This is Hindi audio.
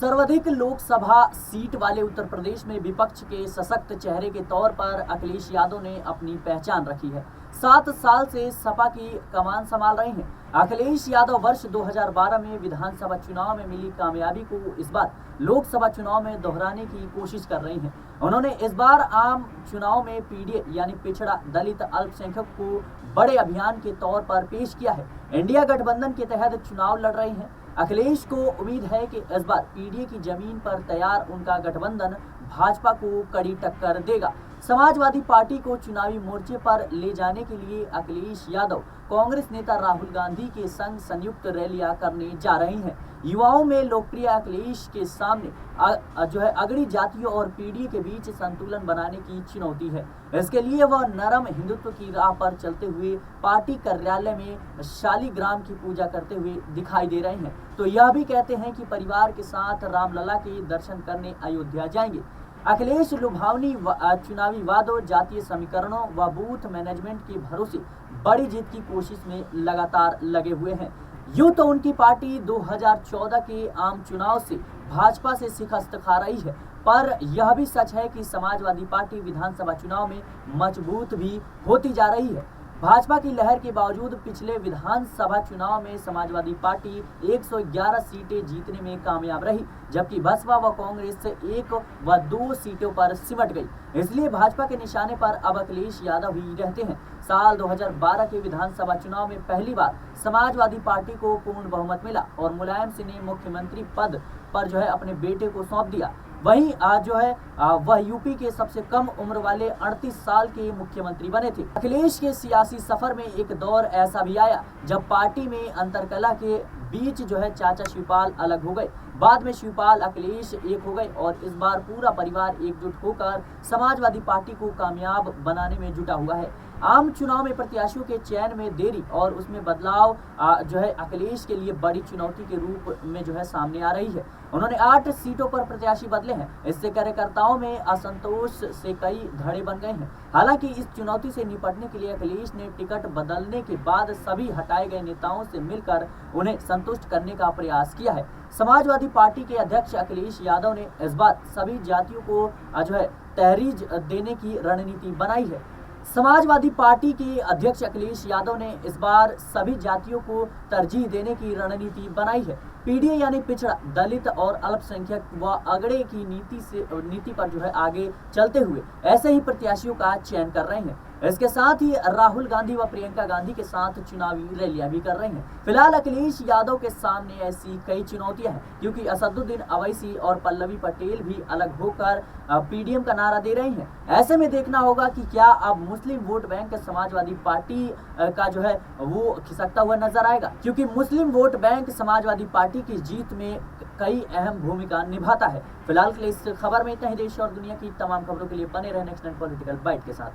सर्वाधिक लोकसभा सीट वाले उत्तर प्रदेश में विपक्ष के सशक्त चेहरे के तौर पर अखिलेश यादव ने अपनी पहचान रखी है। 7 साल से सपा की कमान संभाल रहे हैं। अखिलेश यादव वर्ष 2012 में विधानसभा चुनाव में मिली कामयाबी को इस बार लोकसभा चुनाव में दोहराने की कोशिश कर रहे हैं। उन्होंने इस बार आम चुनाव में पीडीए यानी पिछड़ा दलित अल्पसंख्यक को बड़े अभियान के तौर पर पेश किया है। इंडिया गठबंधन के तहत चुनाव लड़ रहे हैं। अखिलेश को उम्मीद है कि इस बार पीडीए की जमीन पर तैयार उनका गठबंधन भाजपा को कड़ी टक्कर देगा। समाजवादी पार्टी को चुनावी मोर्चे पर ले जाने के लिए अखिलेश यादव कांग्रेस नेता राहुल गांधी के संग संयुक्त रैलियां करने जा रहे हैं। युवाओं में लोकप्रिय अखिलेश के सामने अगड़ी जातियों और पीडीए के बीच संतुलन बनाने की चुनौती है। इसके लिए वह नरम हिंदुत्व की राह पर चलते हुए पार्टी कार्यालय में शालिग्राम की पूजा करते हुए दिखाई दे रहे हैं। तो यह भी कहते हैं कि परिवार के साथ रामलला के दर्शन करने अयोध्या जाएंगे। अखिलेश लुभावनी चुनावी वादों, जातीय समीकरणों व बूथ मैनेजमेंट के भरोसे बड़ी जीत की कोशिश में लगातार लगे हुए हैं। यूं तो उनकी पार्टी 2014 के आम चुनाव से भाजपा से शिकस्त खा रही है, पर यह भी सच है कि समाजवादी पार्टी विधानसभा चुनाव में मजबूत भी होती जा रही है। भाजपा की लहर के बावजूद पिछले विधानसभा चुनाव में समाजवादी पार्टी 111 सीटें जीतने में कामयाब रही, जबकि बसपा व कांग्रेस 1 व 2 सीटों पर सिमट गई। इसलिए भाजपा के निशाने पर अब अखिलेश यादव ही रहते हैं। साल 2012 के विधानसभा चुनाव में पहली बार समाजवादी पार्टी को पूर्ण बहुमत मिला और मुलायम सिंह ने मुख्यमंत्री पद पर अपने बेटे को सौंप दिया। वहीं वह यूपी के सबसे कम उम्र वाले 38 साल के मुख्यमंत्री बने थे। अखिलेश के सियासी सफर में एक दौर ऐसा भी आया जब पार्टी में अंतरकलह के बीच चाचा शिवपाल अलग हो गए। बाद में शिवपाल अखिलेश एक हो गए और इस बार पूरा परिवार एकजुट होकर समाजवादी पार्टी को कामयाब बनाने में जुटा हुआ है। आम चुनाव में प्रत्याशियों के चयन में देरी और उसमें बदलाव अखिलेश के लिए बड़ी चुनौती के रूप में सामने आ रही है। उन्होंने 8 सीटों पर प्रत्याशी बदले हैं। इससे कार्यकर्ताओं में असंतोष से कई धड़े बन गए हैं। हालांकि इस चुनौती से निपटने के लिए अखिलेश ने टिकट बदलने के बाद सभी हटाए गए नेताओं से मिलकर उन्हें संतुष्ट करने का प्रयास किया है। समाजवादी पार्टी के अध्यक्ष अखिलेश यादव ने इस बार सभी जातियों को तहरीज देने की रणनीति बनाई है। समाजवादी पार्टी के अध्यक्ष अखिलेश यादव ने इस बार सभी जातियों को तरजीह देने की रणनीति बनाई है। पीडीए यानी पिछड़ा दलित और अल्पसंख्यक व अगड़े की नीति पर आगे चलते हुए ऐसे ही प्रत्याशियों का चयन कर रहे हैं। इसके साथ ही राहुल गांधी व प्रियंका गांधी के साथ चुनावी रैलियां भी कर रहे हैं। फिलहाल अखिलेश यादव के सामने ऐसी कई चुनौतियां हैं, क्योंकि असदुद्दीन अवैसी और पल्लवी पटेल भी अलग होकर पीडीएम का नारा दे रहे हैं। ऐसे में देखना होगा कि क्या अब मुस्लिम वोट बैंक समाजवादी पार्टी का वो खिसकता हुआ नजर आएगा, क्योंकि मुस्लिम वोट बैंक समाजवादी पार्टी की जीत में कई अहम भूमिका निभाता है। फिलहाल के लिए इस खबर में इतना ही। देश और दुनिया की तमाम खबरों के लिए बने रहे नेक्स्ट पॉलिटिकल बाइट के साथ।